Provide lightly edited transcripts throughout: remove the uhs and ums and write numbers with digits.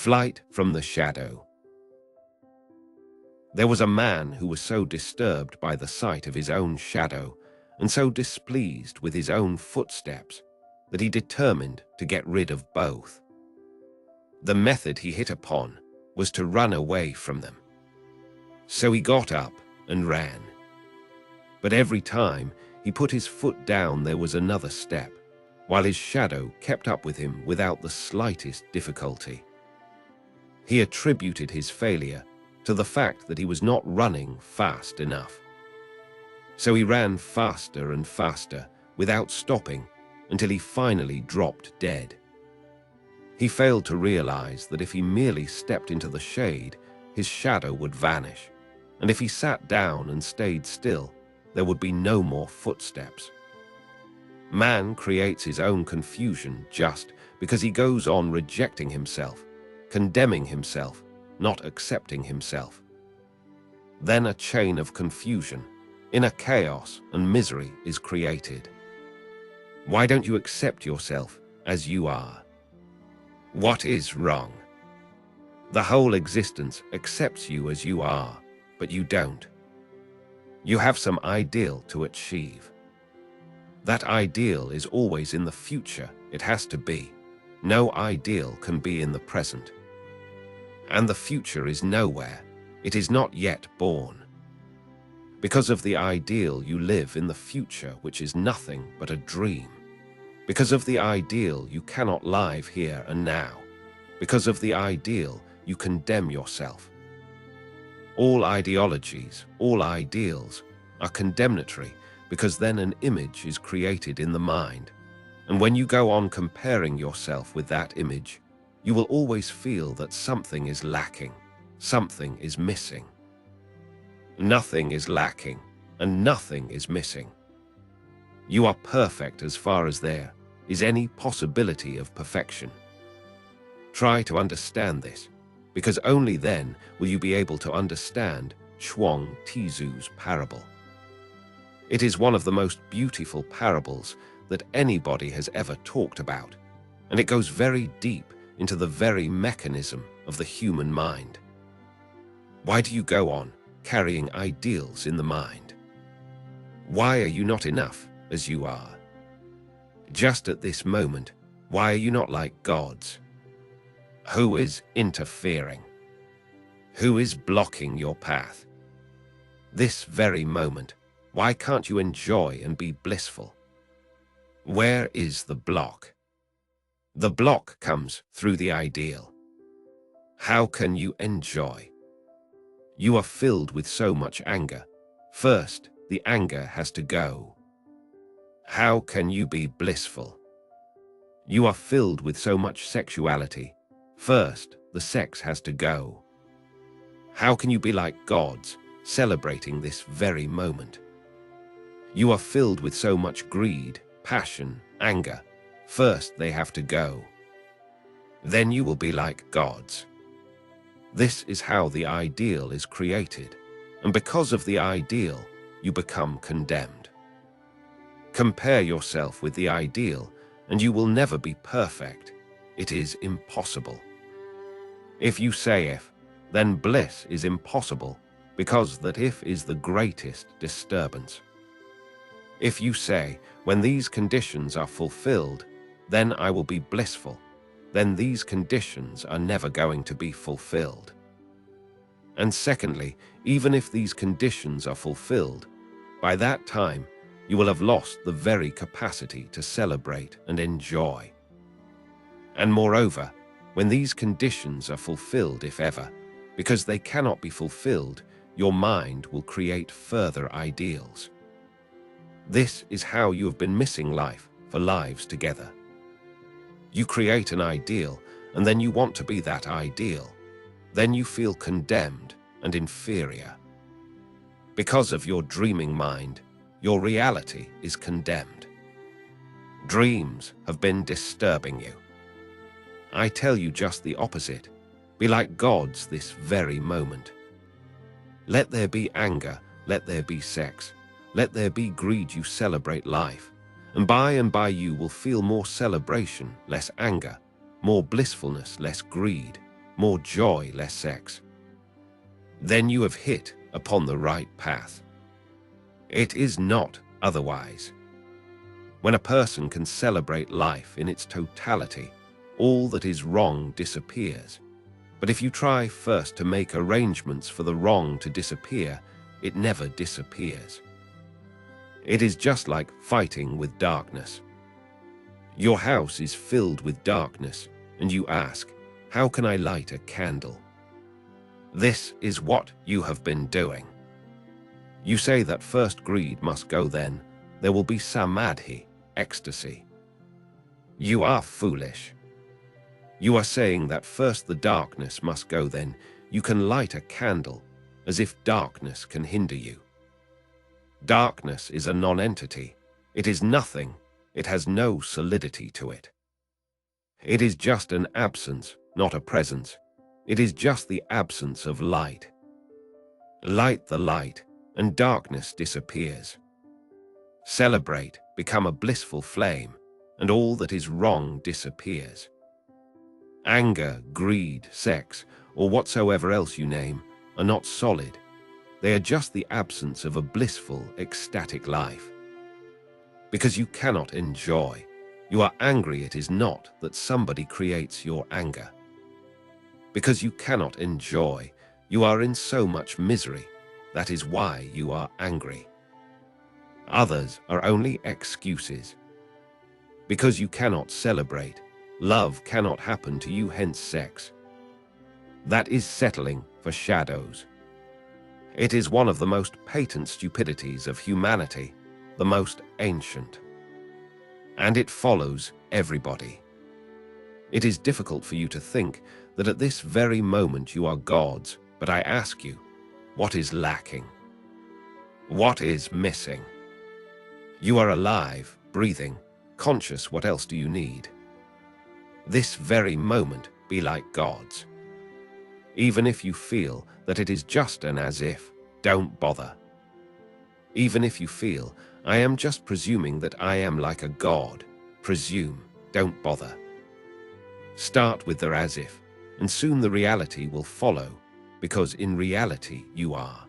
Flight from the shadow. There was a man who was so disturbed by the sight of his own shadow and so displeased with his own footsteps that he determined to get rid of both. The method he hit upon was to run away from them. So he got up and ran. But every time he put his foot down, there was another step, while his shadow kept up with him without the slightest difficulty. He attributed his failure to the fact that he was not running fast enough. So he ran faster and faster without stopping until he finally dropped dead. He failed to realize that if he merely stepped into the shade, his shadow would vanish, and if he sat down and stayed still, there would be no more footsteps. Man creates his own confusion just because he goes on rejecting himself, condemning himself, not accepting himself. Then a chain of confusion, inner chaos and misery is created. Why don't you accept yourself as you are? What is wrong? The whole existence accepts you as you are, but you don't. You have some ideal to achieve. That ideal is always in the future. It has to be. No ideal can be in the present. And the future is nowhere. It is not yet born. Because of the ideal, you live in the future, which is nothing but a dream. Because of the ideal, you cannot live here and now. Because of the ideal, you condemn yourself. All ideologies, all ideals are condemnatory because then an image is created in the mind. And when you go on comparing yourself with that image, you will always feel that something is lacking, something is missing. Nothing is lacking and nothing is missing. You are perfect as far as there is any possibility of perfection. Try to understand this, because only then will you be able to understand Zhuangzi's parable. It is one of the most beautiful parables that anybody has ever talked about, and it goes very deep into the very mechanism of the human mind. Why do you go on carrying ideals in the mind? Why are you not enough as you are? Just at this moment, why are you not like gods? Who is interfering? Who is blocking your path? This very moment, why can't you enjoy and be blissful? Where is the block? The block comes through the ideal. How can you enjoy? You are filled with so much anger. First, the anger has to go. How can you be blissful? You are filled with so much sexuality. First, the sex has to go. How can you be like gods, celebrating this very moment? You are filled with so much greed, passion, anger. First, they have to go. Then you will be like gods. This is how the ideal is created, and because of the ideal, you become condemned. Compare yourself with the ideal, and you will never be perfect. It is impossible. If you say if, then bliss is impossible, because that if is the greatest disturbance. If you say, when these conditions are fulfilled, then I will be blissful, then these conditions are never going to be fulfilled. And secondly, even if these conditions are fulfilled, by that time, you will have lost the very capacity to celebrate and enjoy. And moreover, when these conditions are fulfilled, if ever, because they cannot be fulfilled, your mind will create further ideals. This is how you have been missing life for lives together. You create an ideal, and then you want to be that ideal. Then you feel condemned and inferior. Because of your dreaming mind, your reality is condemned. Dreams have been disturbing you. I tell you just the opposite. Be like gods this very moment. Let there be anger, let there be sex, let there be greed. You celebrate life, and by you will feel more celebration, less anger, more blissfulness, less greed, more joy, less sex. Then you have hit upon the right path. It is not otherwise. When a person can celebrate life in its totality, all that is wrong disappears. But if you try first to make arrangements for the wrong to disappear, it never disappears. It is just like fighting with darkness. Your house is filled with darkness, and you ask, "How can I light a candle?" This is what you have been doing. You say that first greed must go, then there will be samadhi, ecstasy. You are foolish. You are saying that first the darkness must go, then you can light a candle, as if darkness can hinder you. Darkness is a non-entity. It is nothing. It has no solidity to it. It is just an absence, not a presence. It is just the absence of light. Light the light, and darkness disappears. Celebrate, become a blissful flame, and all that is wrong disappears. Anger, greed, sex, or whatsoever else you name, are not solid. They are just the absence of a blissful, ecstatic life. Because you cannot enjoy. You are angry, it is not that somebody creates your anger. Because you cannot enjoy, you are in so much misery. That is why you are angry. Others are only excuses. Because you cannot celebrate, love cannot happen to you, hence sex. That is settling for shadows. It is one of the most patent stupidities of humanity, the most ancient. And it follows everybody. It is difficult for you to think that at this very moment you are gods, but I ask you, what is lacking? What is missing? You are alive, breathing, conscious. What else do you need? This very moment be like gods. Even if you feel that it is just an as if, don't bother. Even if you feel, I am just presuming that I am like a god, presume, don't bother. Start with the as if, and soon the reality will follow, because in reality you are.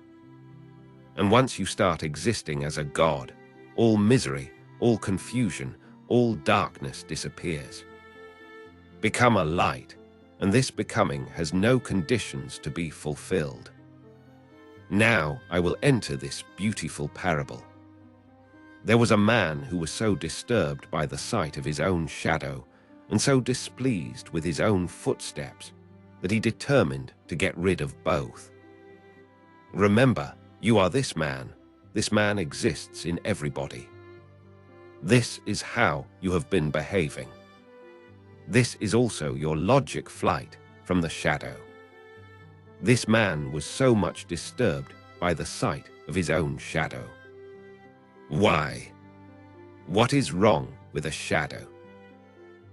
And once you start existing as a god, all misery, all confusion, all darkness disappears. Become a light, and this becoming has no conditions to be fulfilled. Now I will enter this beautiful parable. There was a man who was so disturbed by the sight of his own shadow, and so displeased with his own footsteps, that he determined to get rid of both. Remember, you are this man. This man exists in everybody. This is how you have been behaving. This is also your logic flight from the shadow. This man was so much disturbed by the sight of his own shadow. Why? What is wrong with a shadow?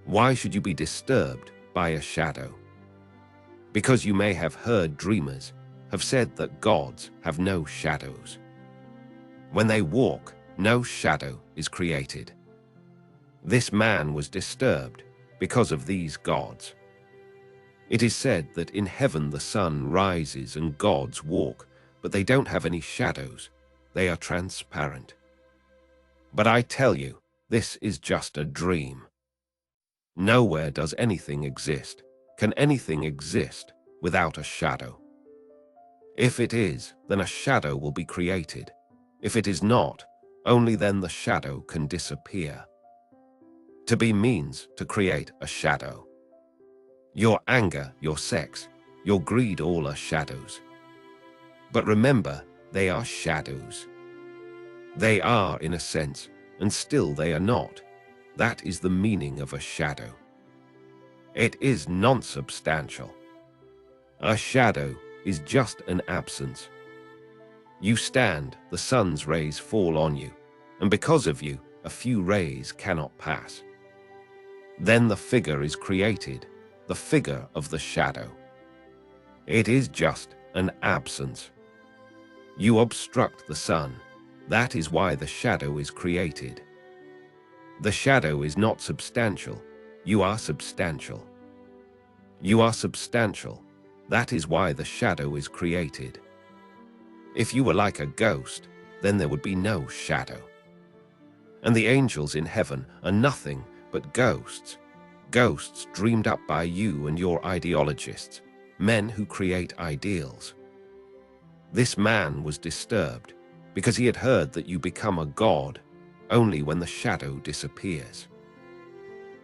Why should you be disturbed by a shadow? Because you may have heard dreamers have said that gods have no shadows. When they walk, no shadow is created. This man was disturbed because of these gods. It is said that in heaven the sun rises and gods walk, but they don't have any shadows. They are transparent. But I tell you, this is just a dream. Nowhere does anything exist. Can anything exist without a shadow? If it is, then a shadow will be created. If it is not, only then the shadow can disappear. To be means to create a shadow. Your anger, your sex, your greed, all are shadows. But remember, they are shadows. They are in a sense, and still they are not. That is the meaning of a shadow. It is non-substantial. A shadow is just an absence. You stand, the sun's rays fall on you, and because of you, a few rays cannot pass. Then the figure is created, the figure of the shadow. It is just an absence. You obstruct the sun. That is why the shadow is created. The shadow is not substantial. You are substantial. You are substantial. That is why the shadow is created. If you were like a ghost, then there would be no shadow. And the angels in heaven are nothing but ghosts. Ghosts dreamed up by you and your ideologists, men who create ideals. This man was disturbed because he had heard that you become a god only when the shadow disappears.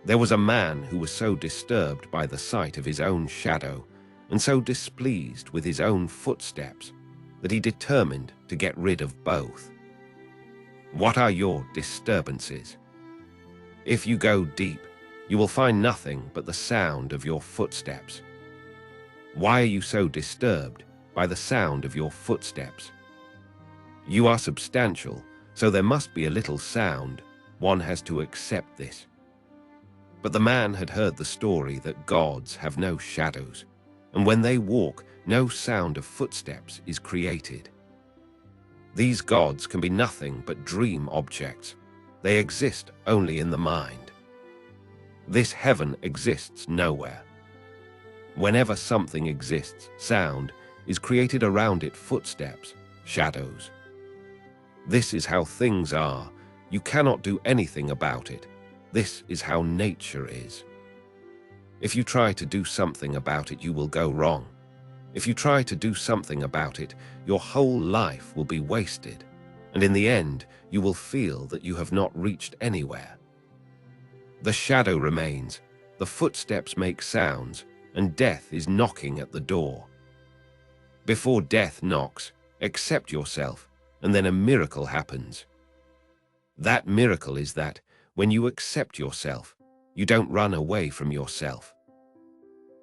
There was a man who was so disturbed by the sight of his own shadow and so displeased with his own footsteps that he determined to get rid of both. What are your disturbances? If you go deep, you will find nothing but the sound of your footsteps. Why are you so disturbed by the sound of your footsteps? You are substantial, so there must be a little sound. One has to accept this. But the man had heard the story that gods have no shadows, and when they walk, no sound of footsteps is created. These gods can be nothing but dream objects. They exist only in the mind. This heaven exists nowhere. Whenever something exists, sound is created around it, footsteps, shadows. This is how things are. You cannot do anything about it. This is how nature is. If you try to do something about it, you will go wrong. If you try to do something about it, your whole life will be wasted, and in the end, you will feel that you have not reached anywhere. The shadow remains, the footsteps make sounds, and death is knocking at the door. Before death knocks, accept yourself, and then a miracle happens. That miracle is that when you accept yourself, you don't run away from yourself.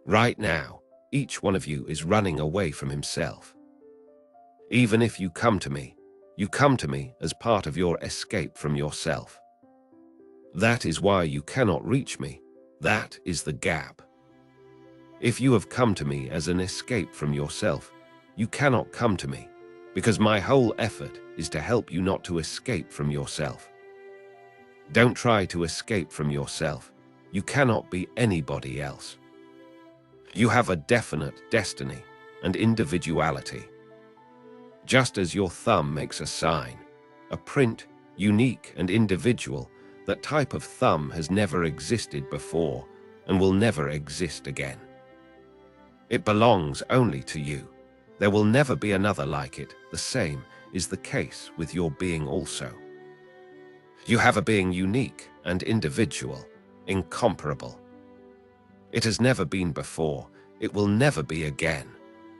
Right now, each one of you is running away from himself. Even if you come to me as part of your escape from yourself. That is why you cannot reach me. That is the gap. If you have come to me as an escape from yourself, you cannot come to me, because my whole effort is to help you not to escape from yourself. Don't try to escape from yourself. You cannot be anybody else. You have a definite destiny and individuality. Just as your thumb makes a sign, a print, unique and individual, that type of thumb has never existed before and will never exist again. It belongs only to you. There will never be another like it. The same is the case with your being also. You have a being unique and individual, incomparable. It has never been before. It will never be again.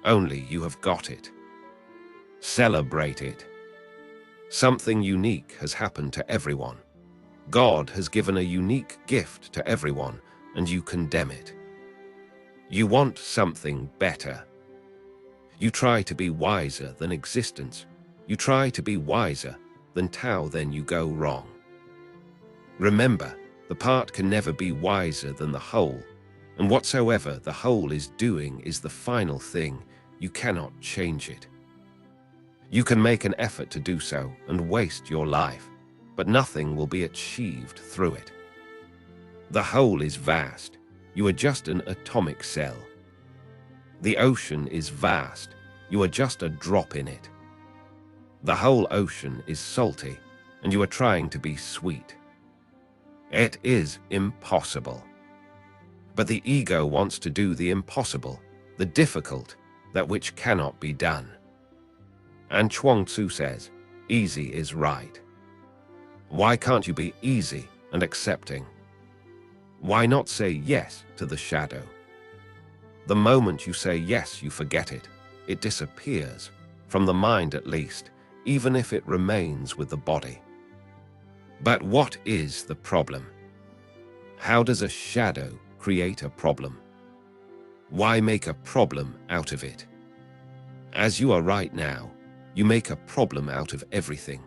Only you have got it. Celebrate it. Something unique has happened to everyone. God has given a unique gift to everyone, and you condemn it. You want something better. You try to be wiser than existence. You try to be wiser than Tao, then you go wrong. Remember, the part can never be wiser than the whole, and whatsoever the whole is doing is the final thing. You cannot change it. You can make an effort to do so and waste your life, but nothing will be achieved through it. The whole is vast. You are just an atomic cell. The ocean is vast. You are just a drop in it. The whole ocean is salty, and you are trying to be sweet. It is impossible. But the ego wants to do the impossible, the difficult, that which cannot be done. And Zhuangzi says, easy is right. Why can't you be easy and accepting? Why not say yes to the shadow? The moment you say yes, you forget it. It disappears, from the mind at least, even if it remains with the body. But what is the problem? How does a shadow create a problem? Why make a problem out of it? As you are right now, you make a problem out of everything.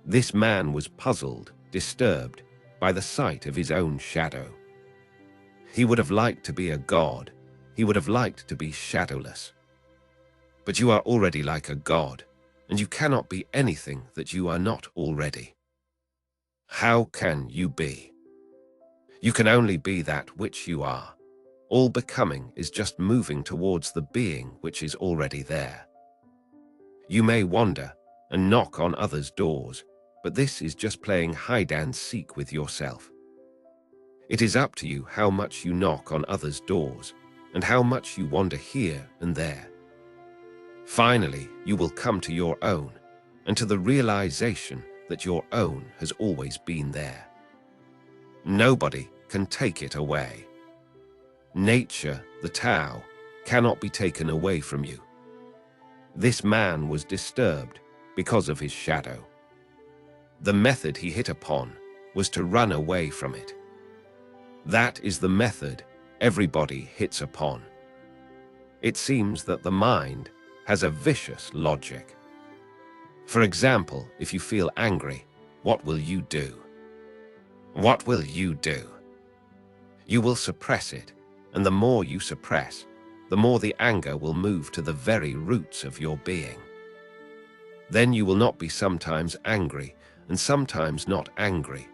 This man was puzzled, disturbed by the sight of his own shadow. He would have liked to be a god. He would have liked to be shadowless. But you are already like a god, and you cannot be anything that you are not already. How can you be? You can only be that which you are. All becoming is just moving towards the being which is already there. You may wander and knock on others' doors, but this is just playing hide-and-seek with yourself. It is up to you how much you knock on others' doors and how much you wander here and there. Finally, you will come to your own and to the realization that your own has always been there. Nobody can take it away. Nature, the Tao, cannot be taken away from you. This man was disturbed because of his shadow. The method he hit upon was to run away from it. That is the method everybody hits upon. It seems that the mind has a vicious logic. For example, if you feel angry, what will you do? What will you do? You will suppress it, and the more you suppress, the more the anger will move to the very roots of your being. Then you will not be sometimes angry and sometimes not angry.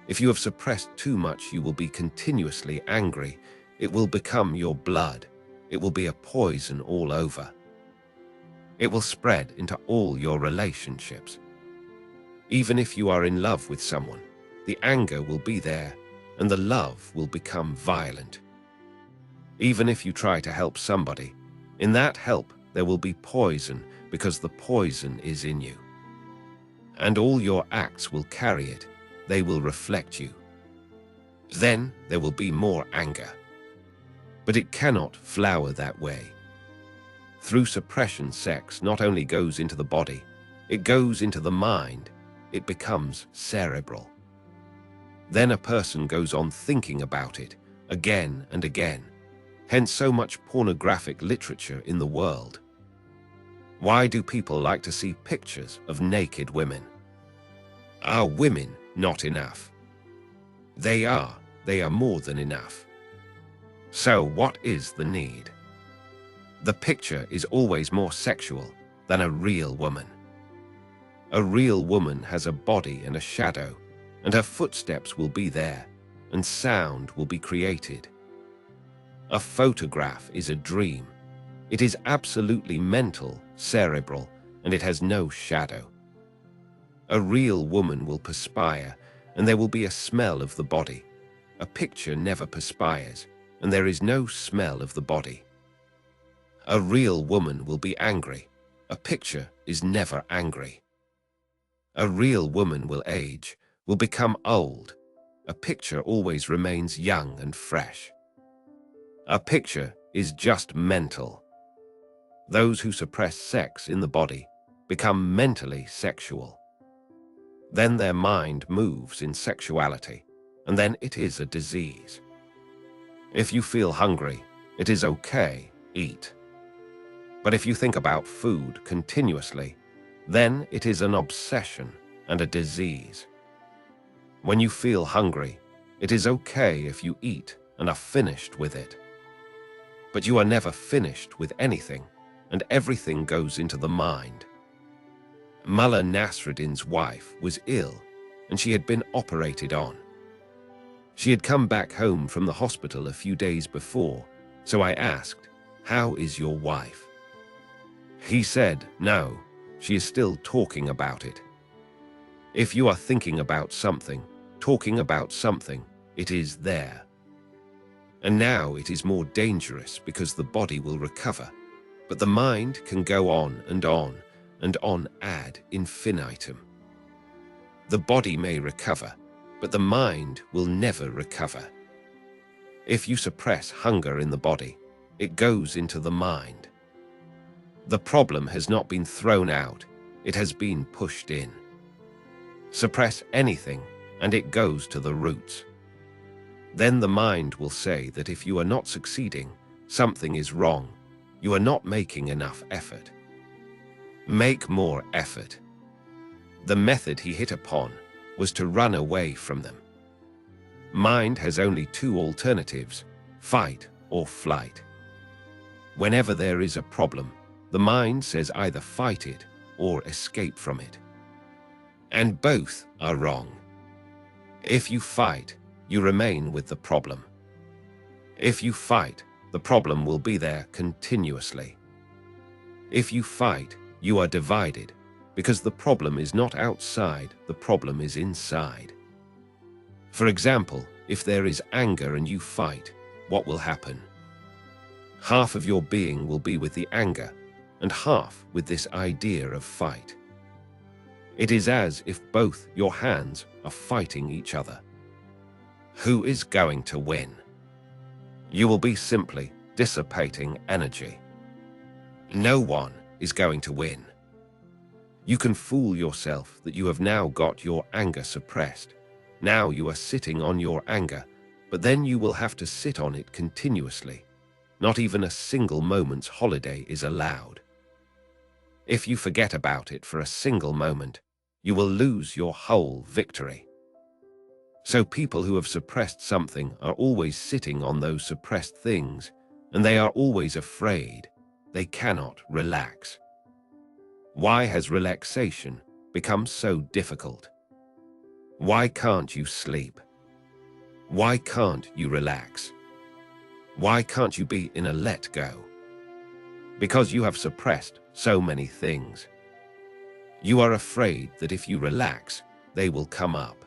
If you have suppressed too much, you will be continuously angry. It will become your blood. It will be a poison all over. It will spread into all your relationships. Even if you are in love with someone, the anger will be there and the love will become violent. Even if you try to help somebody, in that help there will be poison because the poison is in you. And all your acts will carry it. They will reflect you. Then there will be more anger. But it cannot flower that way. Through suppression, sex not only goes into the body, it goes into the mind. It becomes cerebral. Then a person goes on thinking about it again and again. Hence so much pornographic literature in the world. Why do people like to see pictures of naked women? Are women not enough? They are more than enough. So what is the need? The picture is always more sexual than a real woman. A real woman has a body and a shadow, and her footsteps will be there, and sound will be created. A photograph is a dream. It is absolutely mental, cerebral, and it has no shadow. A real woman will perspire, and there will be a smell of the body. A picture never perspires, and there is no smell of the body. A real woman will be angry. A picture is never angry. A real woman will age, will become old. A picture always remains young and fresh. A picture is just mental. Those who suppress sex in the body become mentally sexual. Then their mind moves in sexuality, and then it is a disease. If you feel hungry, it is okay, eat. But if you think about food continuously, then it is an obsession and a disease. When you feel hungry, it is okay if you eat and are finished with it. But you are never finished with anything, and everything goes into the mind. Mullah Nasruddin's wife was ill, and she had been operated on. She had come back home from the hospital a few days before, so I asked, "How is your wife?" He said, "No, she is still talking about it." If you are thinking about something, talking about something, it is there. And now it is more dangerous because the body will recover, but the mind can go on and on and on ad infinitum. The body may recover, but the mind will never recover. If you suppress hunger in the body, it goes into the mind. The problem has not been thrown out, it has been pushed in. Suppress anything, and it goes to the roots. Then the mind will say that if you are not succeeding, something is wrong. You are not making enough effort. Make more effort. The method he hit upon was to run away from them. Mind has only two alternatives, fight or flight. Whenever there is a problem, the mind says either fight it or escape from it. And both are wrong. If you fight, you remain with the problem. If you fight, the problem will be there continuously. If you fight, you are divided, because the problem is not outside, the problem is inside. For example, if there is anger and you fight, what will happen? Half of your being will be with the anger, and half with this idea of fight. It is as if both your hands are fighting each other. Who is going to win? You will be simply dissipating energy. No one is going to win. You can fool yourself that you have now got your anger suppressed. Now you are sitting on your anger, but then you will have to sit on it continuously. Not even a single moment's holiday is allowed. If you forget about it for a single moment, you will lose your whole victory. So people who have suppressed something are always sitting on those suppressed things, and they are always afraid. They cannot relax. Why has relaxation become so difficult? Why can't you sleep? Why can't you relax? Why can't you be in a let go? Because you have suppressed so many things. You are afraid that if you relax, they will come up.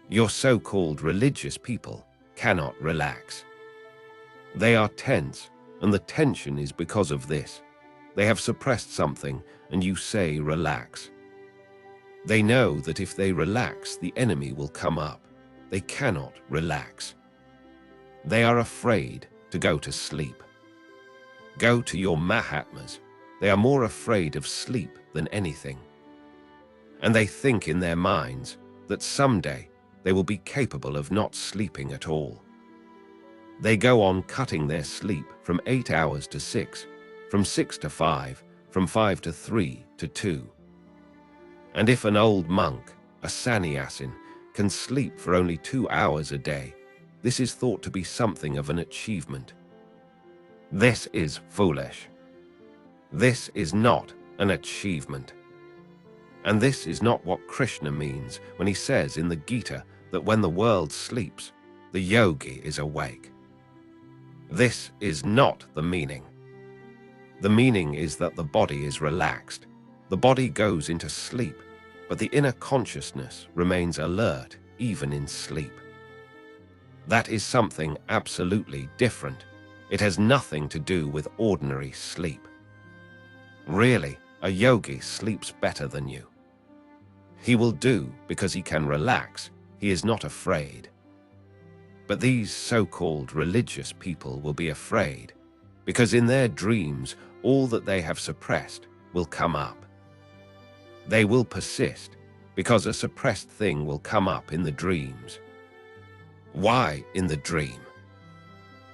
Your so-called religious people cannot relax. They are tense, and the tension is because of this. They have suppressed something, and you say relax. They know that if they relax, the enemy will come up. They cannot relax. They are afraid to go to sleep. Go to your Mahatmas. They are more afraid of sleep than anything. And they think in their minds that someday they will be capable of not sleeping at all. They go on cutting their sleep from 8 hours to 6, from 6 to 5, from 5 to 3 to 2. And if an old monk, a sannyasin, can sleep for only 2 hours a day, this is thought to be something of an achievement. This is foolish. This is not an achievement. And this is not what Krishna means when he says in the Gita that when the world sleeps, the yogi is awake. This is not the meaning. The meaning is that the body is relaxed. The body goes into sleep, but the inner consciousness remains alert even in sleep. That is something absolutely different. It has nothing to do with ordinary sleep. Really, a yogi sleeps better than you. He will do because he can relax. He is not afraid. But these so-called religious people will be afraid because in their dreams, all that they have suppressed will come up. They will persist because a suppressed thing will come up in the dreams. Why in the dream?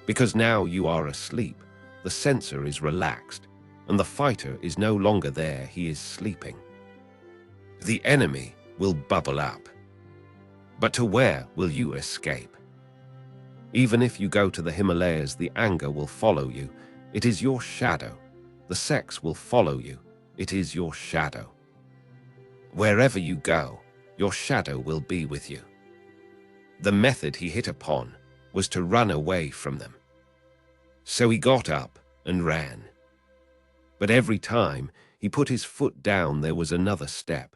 Because now you are asleep, the sensor is relaxed, and the fighter is no longer there, he is sleeping. The enemy will bubble up. But to where will you escape? Even if you go to the Himalayas, the anger will follow you. It is your shadow. The sex will follow you. It is your shadow. Wherever you go, your shadow will be with you. The method he hit upon was to run away from them. So he got up and ran. But every time he put his foot down, there was another step,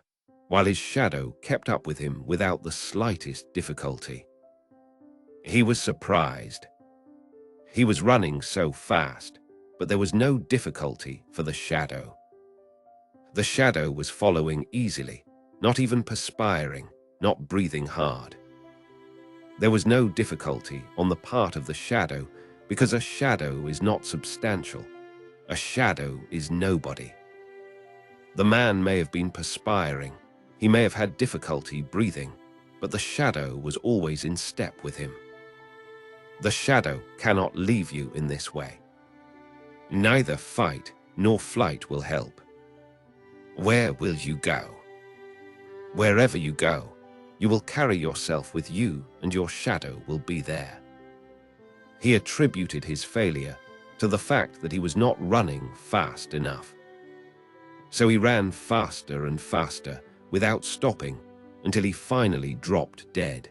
while his shadow kept up with him without the slightest difficulty. He was surprised. He was running so fast, but there was no difficulty for the shadow. The shadow was following easily, not even perspiring, not breathing hard. There was no difficulty on the part of the shadow because a shadow is not substantial. A shadow is nobody. The man may have been perspiring, he may have had difficulty breathing, but the shadow was always in step with him. The shadow cannot leave you in this way. Neither fight nor flight will help. Where will you go? Wherever you go, you will carry yourself with you and your shadow will be there. He attributed his failure to the fact that he was not running fast enough. So he ran faster and faster without stopping until he finally dropped dead.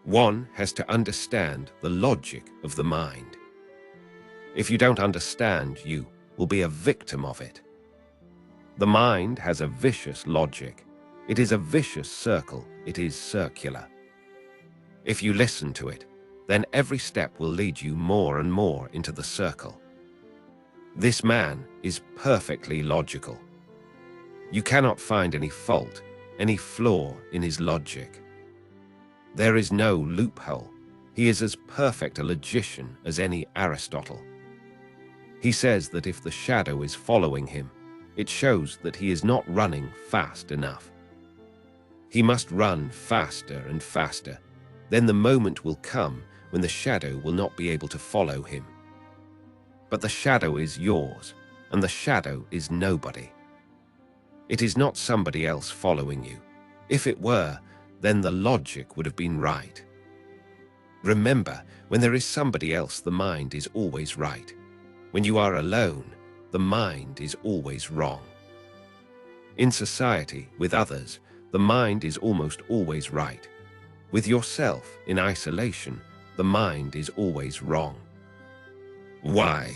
One has to understand the logic of the mind. If you don't understand, you will be a victim of it. The mind has a vicious logic. It is a vicious circle. It is circular. If you listen to it, then every step will lead you more and more into the circle. This man is perfectly logical. You cannot find any fault, any flaw in his logic. There is no loophole. He is as perfect a logician as any Aristotle. He says that if the shadow is following him, it shows that he is not running fast enough. He must run faster and faster. Then the moment will come when the shadow will not be able to follow him. But the shadow is yours, and the shadow is nobody. It is not somebody else following you. If it were, then the logic would have been right. Remember, when there is somebody else, the mind is always right. When you are alone, the mind is always wrong. In society, with others, the mind is almost always right. With yourself, in isolation, the mind is always wrong. Why?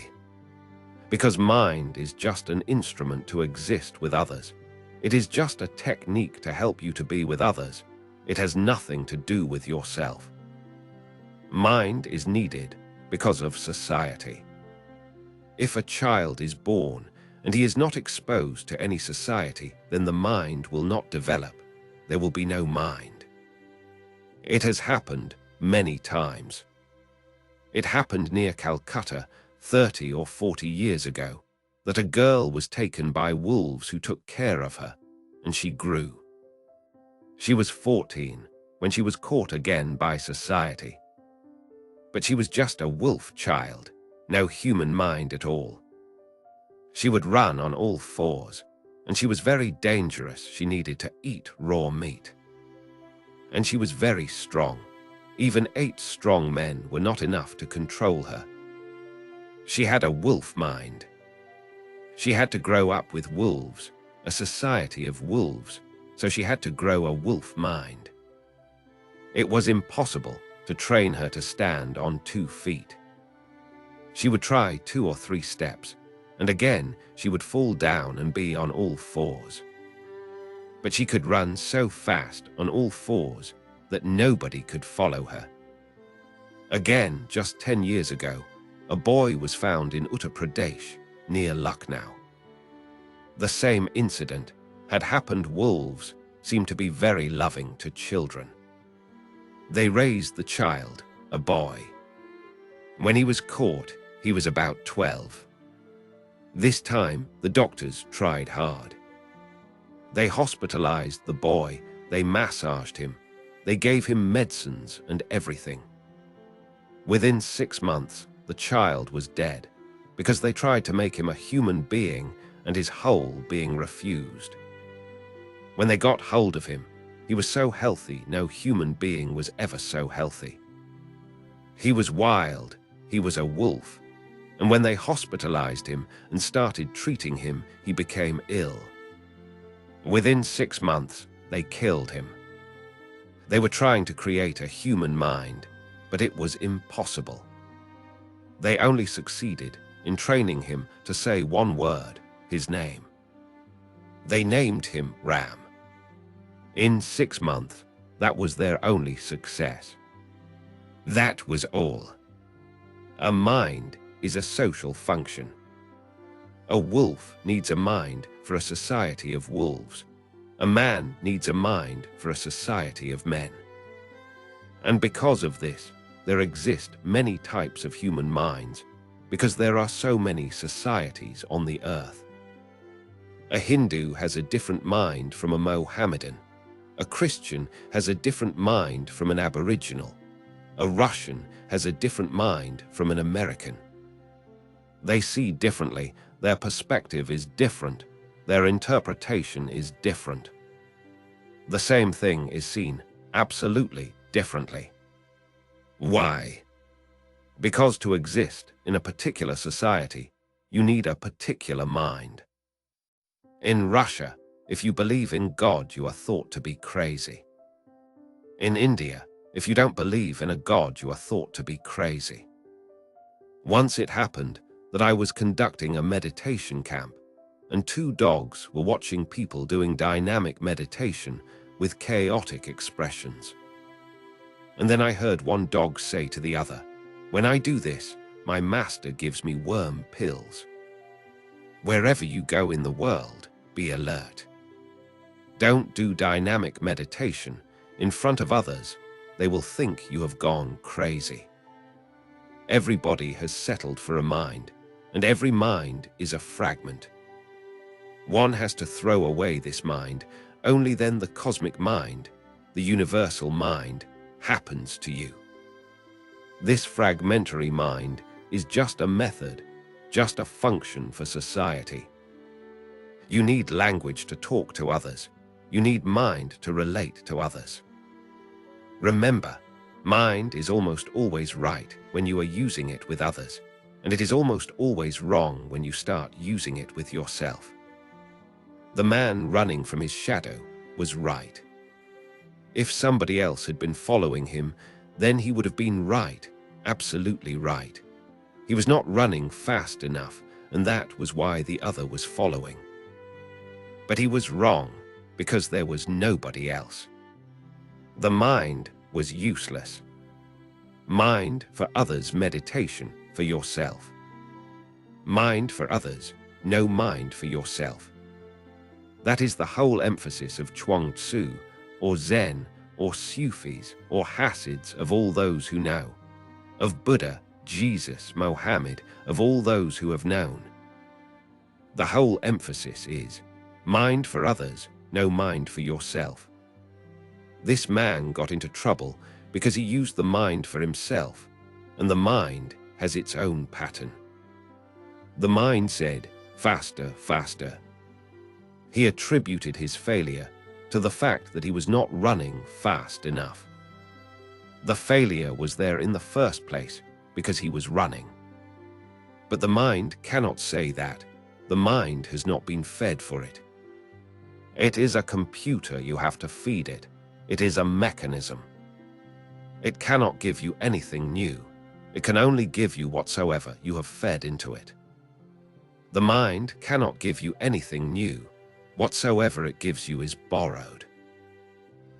Because mind is just an instrument to exist with others. It is just a technique to help you to be with others. It has nothing to do with yourself. Mind is needed because of society. If a child is born and he is not exposed to any society, then the mind will not develop. There will be no mind. It has happened many times. It happened near Calcutta 30 or 40 years ago that a girl was taken by wolves who took care of her, and she grew. She was 14 when she was caught again by society. But she was just a wolf child, no human mind at all. She would run on all fours, and she was very dangerous. She needed to eat raw meat. And she was very strong. Even 8 strong men were not enough to control her. She had a wolf mind. She had to grow up with wolves, a society of wolves, so she had to grow a wolf mind. It was impossible to train her to stand on 2 feet. She would try 2 or 3 steps, and again she would fall down and be on all fours. But she could run so fast on all fours that nobody could follow her. Again, just 10 years ago, a boy was found in Uttar Pradesh, near Lucknow. The same incident had happened. Wolves seemed to be very loving to children. They raised the child, a boy. When he was caught, he was about 12. This time, the doctors tried hard. They hospitalized the boy, they massaged him, they gave him medicines and everything. Within 6 months, the child was dead because they tried to make him a human being and his whole being refused. When they got hold of him, he was so healthy no human being was ever so healthy. He was wild, he was a wolf, and when they hospitalized him and started treating him, he became ill. Within 6 months, they killed him. They were trying to create a human mind, but it was impossible. They only succeeded in training him to say one word, his name. They named him Ram. In 6 months, that was their only success. That was all. A mind is a social function. A wolf needs a mind for a society of wolves. A man needs a mind for a society of men. And because of this, there exist many types of human minds, because there are so many societies on the earth. A Hindu has a different mind from a Mohammedan. A Christian has a different mind from an Aboriginal. A Russian has a different mind from an American. They see differently, their perspective is different, their interpretation is different. The same thing is seen absolutely differently. Why? Because to exist in a particular society, you need a particular mind. In Russia, if you believe in God, you are thought to be crazy. In India, If you don't believe in a God, you are thought to be crazy. Once it happened that I was conducting a meditation camp, and two dogs were watching people doing dynamic meditation with chaotic expressions. And then I heard one dog say to the other, "When I do this, my master gives me worm pills." Wherever you go in the world, be alert. Don't do dynamic meditation in front of others. They will think you have gone crazy. Everybody has settled for a mind, and every mind is a fragment. One has to throw away this mind. Only then the cosmic mind, the universal mind, happens to you. This fragmentary mind is just a method, just a function for society. You need language to talk to others. You need mind to relate to others. Remember, mind is almost always right when you are using it with others, and it is almost always wrong when you start using it with yourself. The man running from his shadow was right. If somebody else had been following him, then he would have been right, absolutely right. He was not running fast enough, and that was why the other was following. But he was wrong, because there was nobody else. The mind was useless. Mind for others, meditation for yourself. Mind for others, no mind for yourself. That is the whole emphasis of Zhuangzi, or Zen, or Sufis, or Hasids, of all those who know. Of Buddha, Jesus, Mohammed, of all those who have known. The whole emphasis is mind for others, no mind for yourself. This man got into trouble because he used the mind for himself, and the mind has its own pattern. The mind said, "Faster, faster." He attributed his failure to the fact that he was not running fast enough. The failure was there in the first place because he was running. But the mind cannot say that. The mind has not been fed for it. It is a computer, you have to feed it. It is a mechanism. It cannot give you anything new. It can only give you whatsoever you have fed into it. The mind cannot give you anything new. Whatsoever it gives you is borrowed.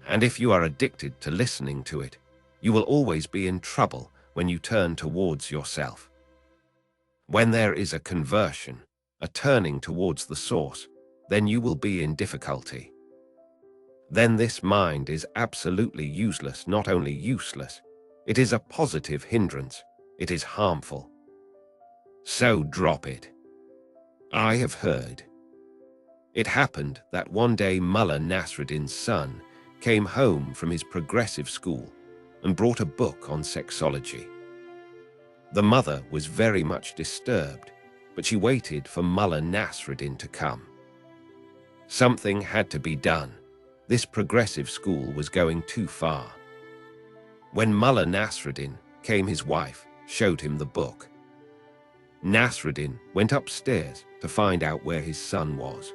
And if you are addicted to listening to it, you will always be in trouble when you turn towards yourself. When there is a conversion, a turning towards the source, then you will be in difficulty. Then this mind is absolutely useless, not only useless, it is a positive hindrance, it is harmful. So drop it. I have heard. It happened that one day Mullah Nasruddin's son came home from his progressive school and brought a book on sexology. The mother was very much disturbed, but she waited for Mullah Nasruddin to come. Something had to be done. This progressive school was going too far. When Mullah Nasruddin came, his wife showed him the book. Nasruddin went upstairs to find out where his son was.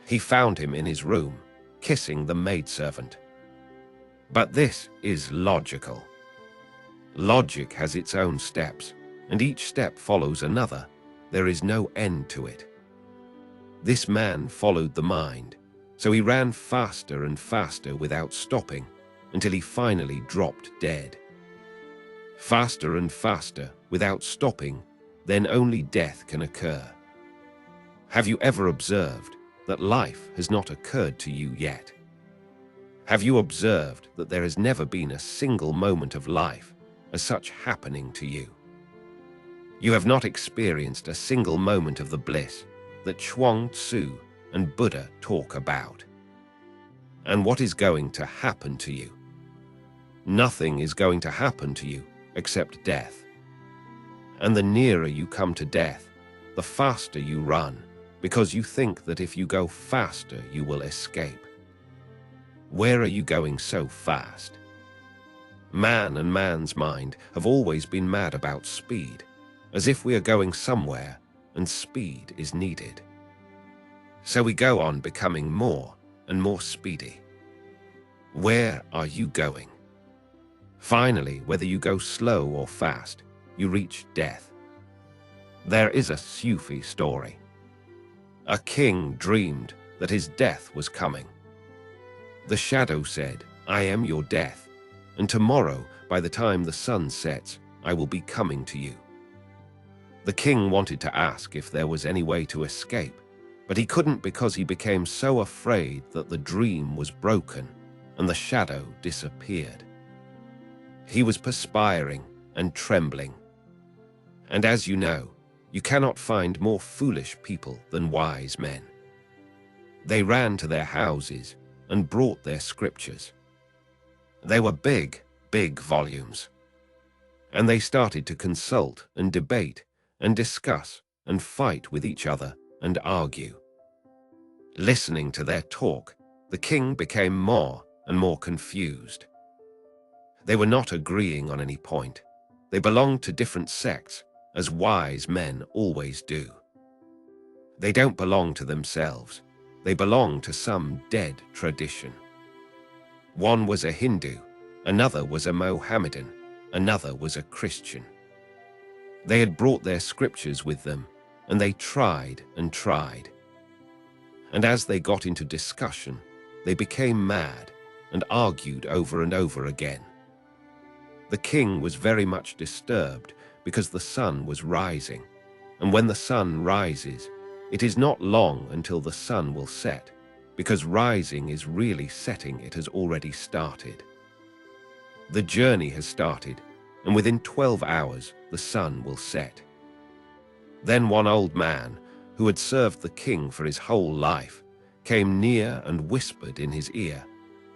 He found him in his room, kissing the maidservant. But this is logical. Logic has its own steps, and each step follows another. There is no end to it. This man followed the mind, so he ran faster and faster without stopping until he finally dropped dead. Faster and faster without stopping, then only death can occur. Have you ever observed that life has not occurred to you yet? Have you observed that there has never been a single moment of life as such happening to you? You have not experienced a single moment of the bliss that Zhuangzi and Buddha talk about. And what is going to happen to you? Nothing is going to happen to you except death. And the nearer you come to death, the faster you run, because you think that if you go faster, you will escape. Where are you going so fast? Man and man's mind have always been mad about speed, as if we are going somewhere and speed is needed. So we go on becoming more and more speedy. Where are you going? Finally, whether you go slow or fast, you reach death. There is a Sufi story. A king dreamed that his death was coming. The shadow said, "I am your death, and tomorrow, by the time the sun sets, I will be coming to you." The king wanted to ask if there was any way to escape, but he couldn't because he became so afraid that the dream was broken and the shadow disappeared. He was perspiring and trembling. And as you know, you cannot find more foolish people than wise men. They ran to their houses and brought their scriptures. They were big, big volumes. And they started to consult and debate and discuss and fight with each other and argue. Listening to their talk, the king became more and more confused. They were not agreeing on any point. They belonged to different sects, as wise men always do. They don't belong to themselves. They belong to some dead tradition. One was a Hindu, another was a Mohammedan, another was a Christian. They had brought their scriptures with them, and they tried and tried. And as they got into discussion, they became mad and argued over and over again. The king was very much disturbed because the sun was rising, and when the sun rises, it is not long until the sun will set, because rising is really setting. It has already started. The journey has started, and within 12 hours the sun will set. Then one old man, who had served the king for his whole life, came near and whispered in his ear,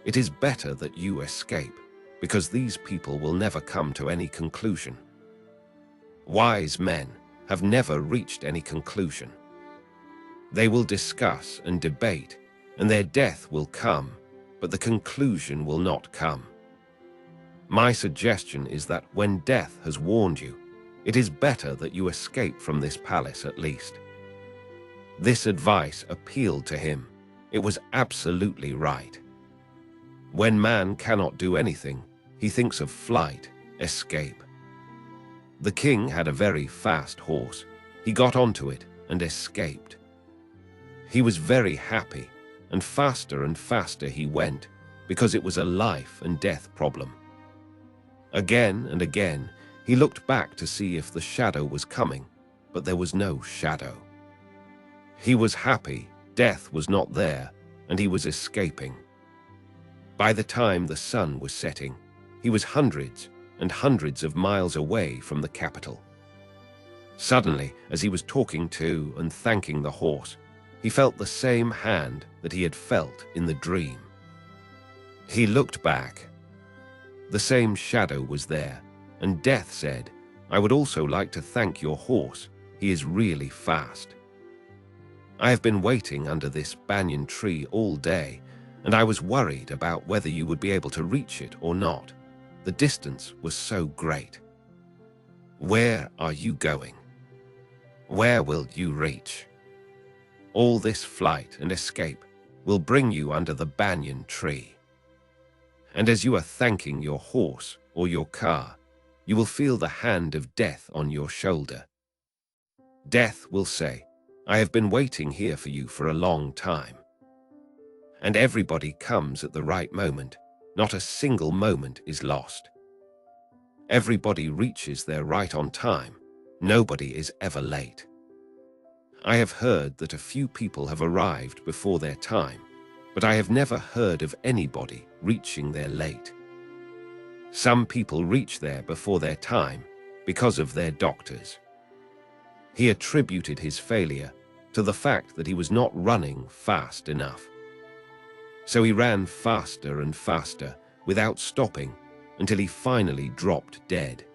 "It is better that you escape, because these people will never come to any conclusion." Wise men have never reached any conclusion. They will discuss and debate, and their death will come, but the conclusion will not come. My suggestion is that when death has warned you, it is better that you escape from this palace at least. This advice appealed to him. It was absolutely right. When man cannot do anything, he thinks of flight, escape. The king had a very fast horse. He got onto it and escaped. He was very happy, and faster he went, because it was a life and death problem. Again and again, he looked back to see if the shadow was coming, but there was no shadow. He was happy, death was not there, and he was escaping. By the time the sun was setting, he was hundreds and hundreds of miles away from the capital. Suddenly, as he was talking to and thanking the horse, he felt the same hand that he had felt in the dream. He looked back. The same shadow was there, and Death said, "I would also like to thank your horse. He is really fast. I have been waiting under this banyan tree all day, and I was worried about whether you would be able to reach it or not. The distance was so great. Where are you going? Where will you reach? All this flight and escape will bring you under the banyan tree. And as you are thanking your horse or your car, you will feel the hand of death on your shoulder. Death will say, 'I have been waiting here for you for a long time.' And everybody comes at the right moment. Not a single moment is lost. Everybody reaches their right on time. Nobody is ever late. I have heard that a few people have arrived before their time, but I have never heard of anybody reaching there late. Some people reach there before their time because of their doctors." He attributed his failure to the fact that he was not running fast enough. So he ran faster and faster without stopping until he finally dropped dead.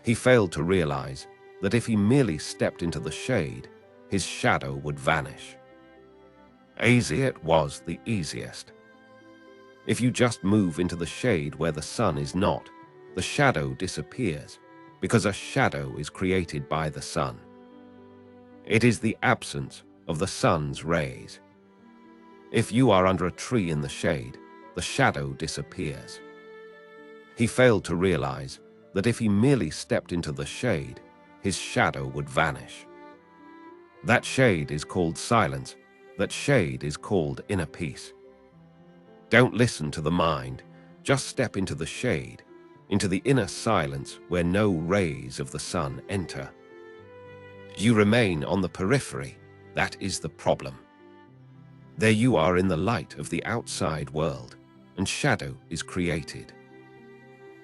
He failed to realize that if he merely stepped into the shade, his shadow would vanish. Easy it was the easiest. If you just move into the shade where the sun is not, the shadow disappears, because a shadow is created by the sun. It is the absence of the sun's rays. If you are under a tree in the shade, the shadow disappears. He failed to realize that if he merely stepped into the shade, his shadow would vanish. That shade is called silence. That shade is called inner peace. Don't listen to the mind. Just step into the shade, into the inner silence where no rays of the sun enter. You remain on the periphery. That is the problem. There you are in the light of the outside world, and shadow is created.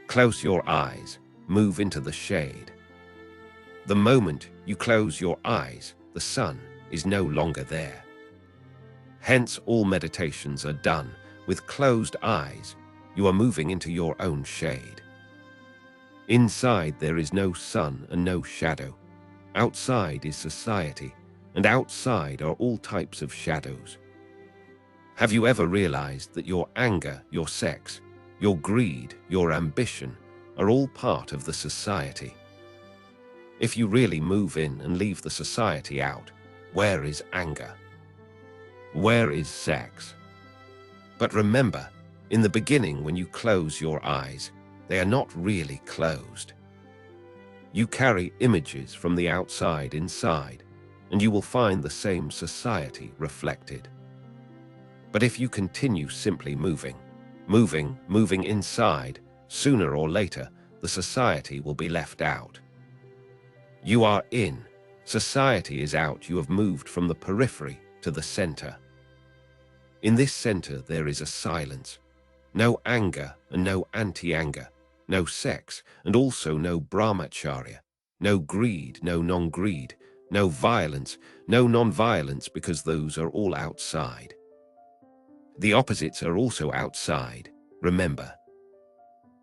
Close your eyes, move into the shade. The moment you close your eyes, the sun is no longer there. Hence, all meditations are done with closed eyes. You are moving into your own shade. Inside there is no sun and no shadow. Outside is society, and outside are all types of shadows. Have you ever realized that your anger, your sex, your greed, your ambition are all part of the society? If you really move in and leave the society out, where is anger? Where is sex? But remember, in the beginning when you close your eyes, they are not really closed. You carry images from the outside inside, and you will find the same society reflected. But if you continue simply moving inside, sooner or later, the society will be left out. You are in, society is out. You have moved from the periphery to the center. In this center there is a silence. No anger and no anti-anger, no sex and also no brahmacharya, no greed, no non-greed, no violence, no non-violence, because those are all outside. The opposites are also outside, remember.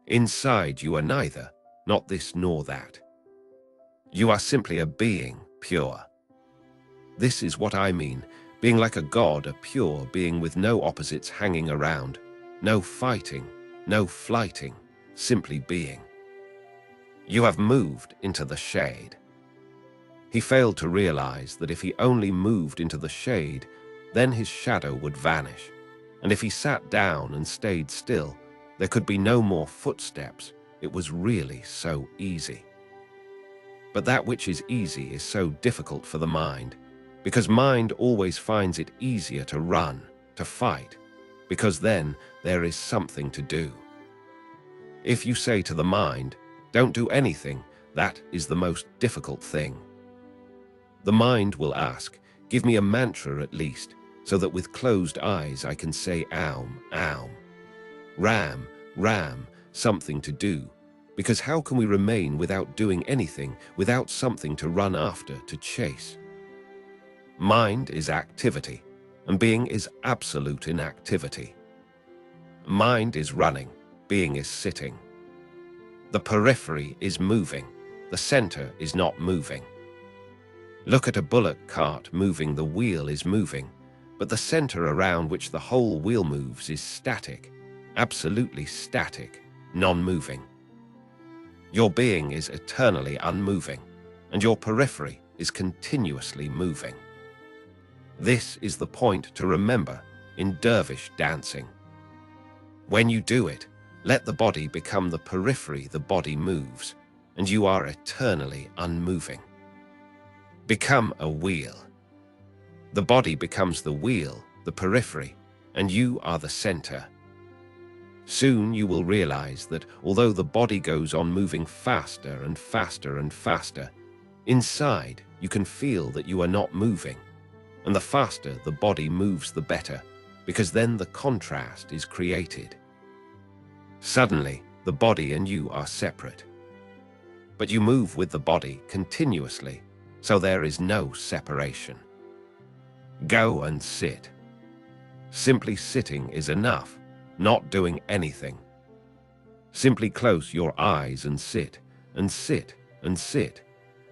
Inside you are neither, not this nor that. You are simply a being, pure. This is what I mean, being like a god, a pure being with no opposites hanging around, no fighting, no flighting, simply being. You have moved into the shade. He failed to realize that if he only moved into the shade, then his shadow would vanish. And if he sat down and stayed still, there could be no more footsteps. It was really so easy. But that which is easy is so difficult for the mind, because mind always finds it easier to run, to fight, because then there is something to do. If you say to the mind, don't do anything, that is the most difficult thing. The mind will ask, give me a mantra at least, so that with closed eyes I can say Aum, Aum. Ram, Ram, something to do. Because how can we remain without doing anything, without something to run after, to chase? Mind is activity, and being is absolute inactivity. Mind is running, being is sitting. The periphery is moving, the center is not moving. Look at a bullock cart moving, the wheel is moving, but the center around which the whole wheel moves is static, absolutely static, non-moving. Your being is eternally unmoving, and your periphery is continuously moving. This is the point to remember in dervish dancing. When you do it, let the body become the periphery, the body moves, and you are eternally unmoving. Become a wheel. The body becomes the wheel, the periphery, and you are the center. Soon you will realize that although the body goes on moving faster and faster and faster, inside you can feel that you are not moving. And the faster the body moves, the better, because then the contrast is created. Suddenly, the body and you are separate. But you move with the body continuously, so there is no separation. Go and sit. Simply sitting is enough, not doing anything. Simply close your eyes and sit, and sit, and sit,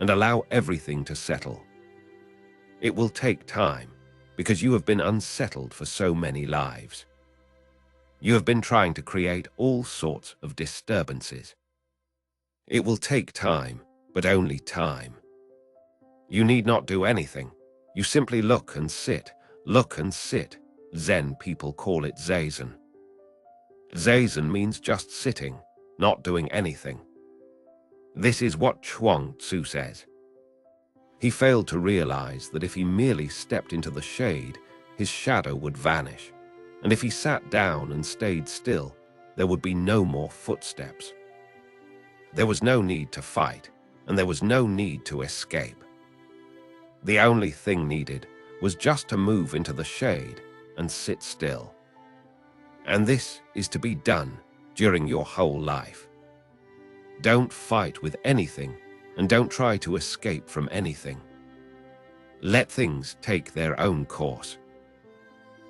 and allow everything to settle. It will take time, because you have been unsettled for so many lives. You have been trying to create all sorts of disturbances. It will take time, but only time. You need not do anything. You simply look and sit, look and sit. Zen people call it Zazen. Zazen means just sitting, not doing anything. This is what Zhuangzi says. He failed to realize that if he merely stepped into the shade, his shadow would vanish, and if he sat down and stayed still, there would be no more footsteps. There was no need to fight, and there was no need to escape. The only thing needed was just to move into the shade and sit still. And this is to be done during your whole life. Don't fight with anything, and don't try to escape from anything. Let things take their own course.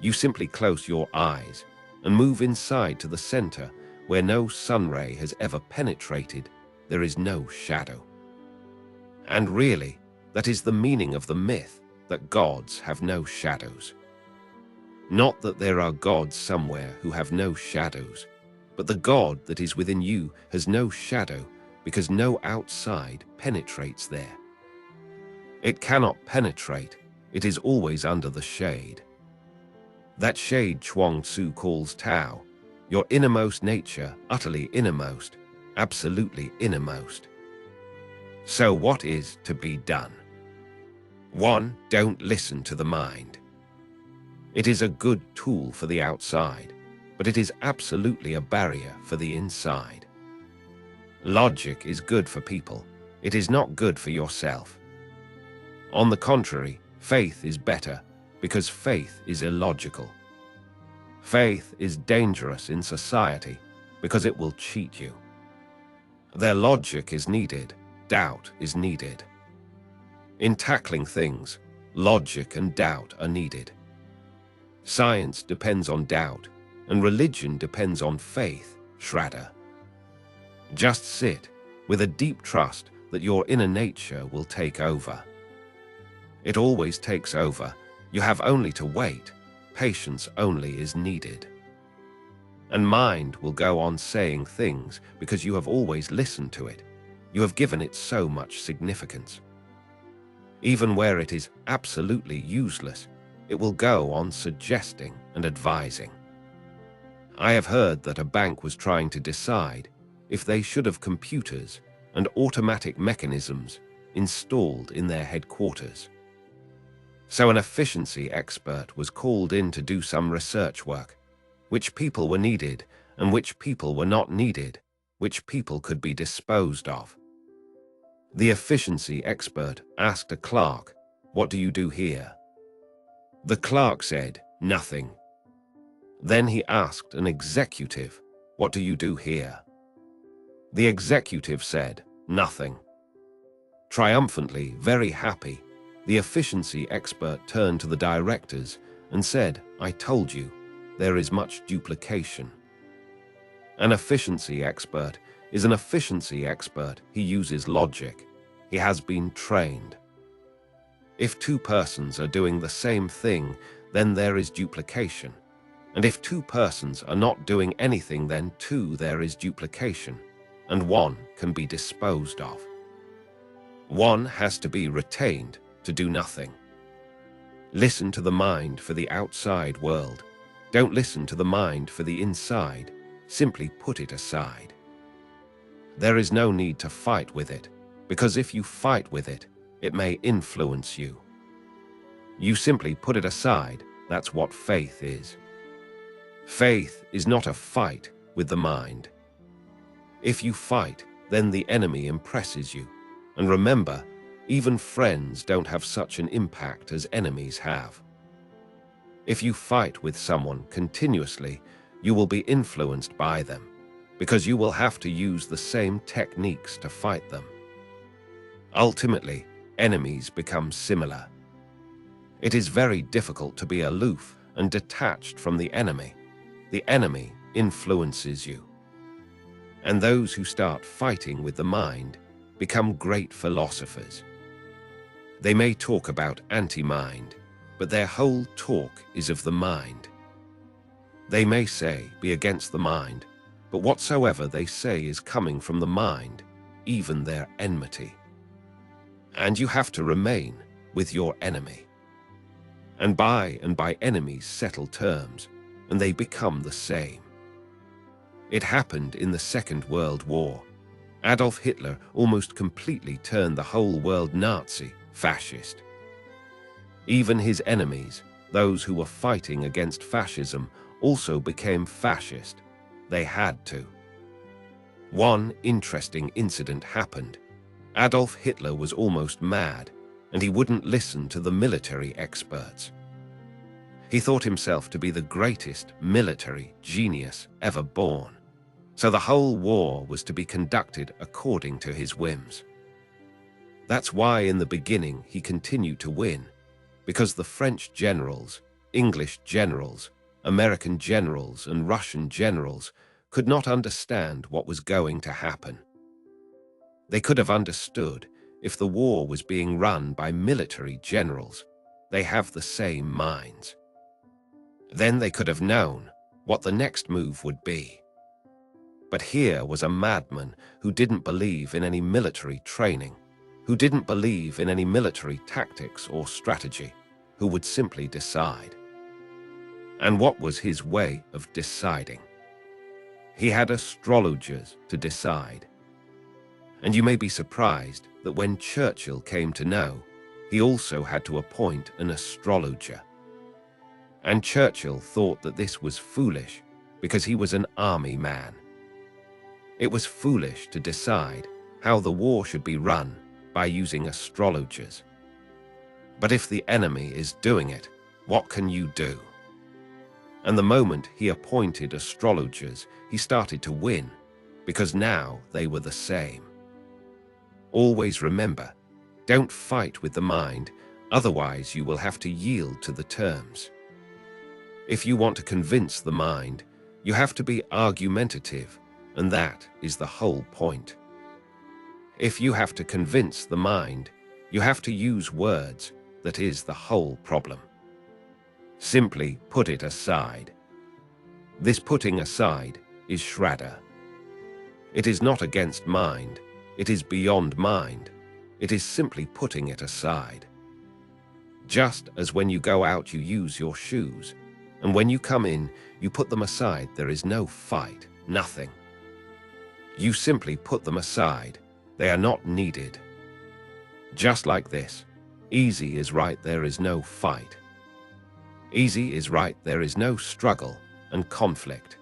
You simply close your eyes and move inside to the center where no sun ray has ever penetrated. There is no shadow. And really, that is the meaning of the myth that gods have no shadows. Not that there are gods somewhere who have no shadows, but the God that is within you has no shadow because no outside penetrates there. It cannot penetrate, it is always under the shade. That shade Zhuangzi calls Tao, your innermost nature, utterly innermost, absolutely innermost. So what is to be done? 1. Don't listen to the mind. It is a good tool for the outside, but it is absolutely a barrier for the inside. Logic is good for people. It is not good for yourself. On the contrary, faith is better because faith is illogical. Faith is dangerous in society because it will cheat you. Their logic is needed, doubt is needed. In tackling things, logic and doubt are needed. Science depends on doubt, and religion depends on faith, Shraddha. Just sit with a deep trust that your inner nature will take over. It always takes over. You have only to wait. Patience only is needed. And mind will go on saying things because you have always listened to it. You have given it so much significance. Even where it is absolutely useless, it will go on suggesting and advising. I have heard that a bank was trying to decide if they should have computers and automatic mechanisms installed in their headquarters. So an efficiency expert was called in to do some research work, which people were needed and which people were not needed, which people could be disposed of. The efficiency expert asked a clerk, "What do you do here?" The clerk said, "Nothing." Then he asked an executive, "What do you do here?" The executive said, "Nothing." Triumphantly, very happy, the efficiency expert turned to the directors and said, "I told you, there is much duplication." An efficiency expert is an efficiency expert. He uses logic. He has been trained. If two persons are doing the same thing, then there is duplication. And if two persons are not doing anything, then there is duplication, and one can be disposed of. One has to be retained to do nothing. Listen to the mind for the outside world. Don't listen to the mind for the inside. Simply put it aside. There is no need to fight with it, because if you fight with it, it may influence you. You simply put it aside. That's what faith is. Faith is not a fight with the mind. If you fight, then the enemy impresses you. And remember, even friends don't have such an impact as enemies have. If you fight with someone continuously, you will be influenced by them, because you will have to use the same techniques to fight them. Ultimately, enemies become similar. It is very difficult to be aloof and detached from the enemy. The enemy influences you. And those who start fighting with the mind become great philosophers. They may talk about anti-mind, but their whole talk is of the mind. They may say, "Be against the mind," but whatsoever they say is coming from the mind, even their enmity. And you have to remain with your enemy. And by enemies settle terms, and they become the same. It happened in the Second World War. Adolf Hitler almost completely turned the whole world Nazi, fascist. Even his enemies, those who were fighting against fascism, also became fascist. They had to. One interesting incident happened. Adolf Hitler was almost mad, and he wouldn't listen to the military experts. He thought himself to be the greatest military genius ever born. So the whole war was to be conducted according to his whims. That's why in the beginning he continued to win, because the French generals, English generals, American generals, and Russian generals could not understand what was going to happen. They could have understood if the war was being run by military generals. They have the same minds. Then they could have known what the next move would be. But here was a madman who didn't believe in any military training, who didn't believe in any military tactics or strategy, who would simply decide. And what was his way of deciding? He had astrologers to decide. And you may be surprised that when Churchill came to know, he also had to appoint an astrologer. And Churchill thought that this was foolish because he was an army man. It was foolish to decide how the war should be run by using astrologers. But if the enemy is doing it, what can you do? And the moment he appointed astrologers, he started to win, because now they were the same. Always remember, don't fight with the mind, otherwise you will have to yield to the terms. If you want to convince the mind, you have to be argumentative, and that is the whole point. If you have to convince the mind, you have to use words. That is the whole problem. Simply put it aside. This putting aside is Shraddha. It is not against mind, it is beyond mind. It is simply putting it aside. Just as when you go out you use your shoes, and when you come in you put them aside, there is no fight, nothing. You simply put them aside, they are not needed. Just like this. Easy is right, there is no fight. Easy is right, there is no struggle and conflict.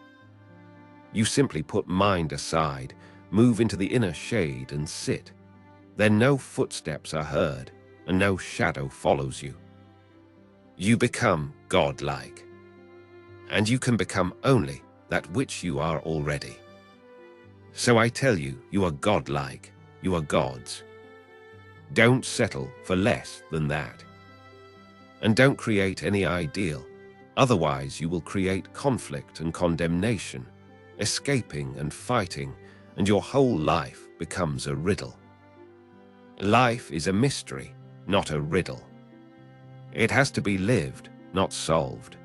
You simply put mind aside, move into the inner shade and sit. Then no footsteps are heard and no shadow follows you. You become godlike. And you can become only that which you are already. So I tell you, you are godlike, you are gods. Don't settle for less than that. And don't create any ideal, otherwise you will create conflict and condemnation, escaping and fighting, and your whole life becomes a riddle. Life is a mystery, not a riddle. It has to be lived, not solved.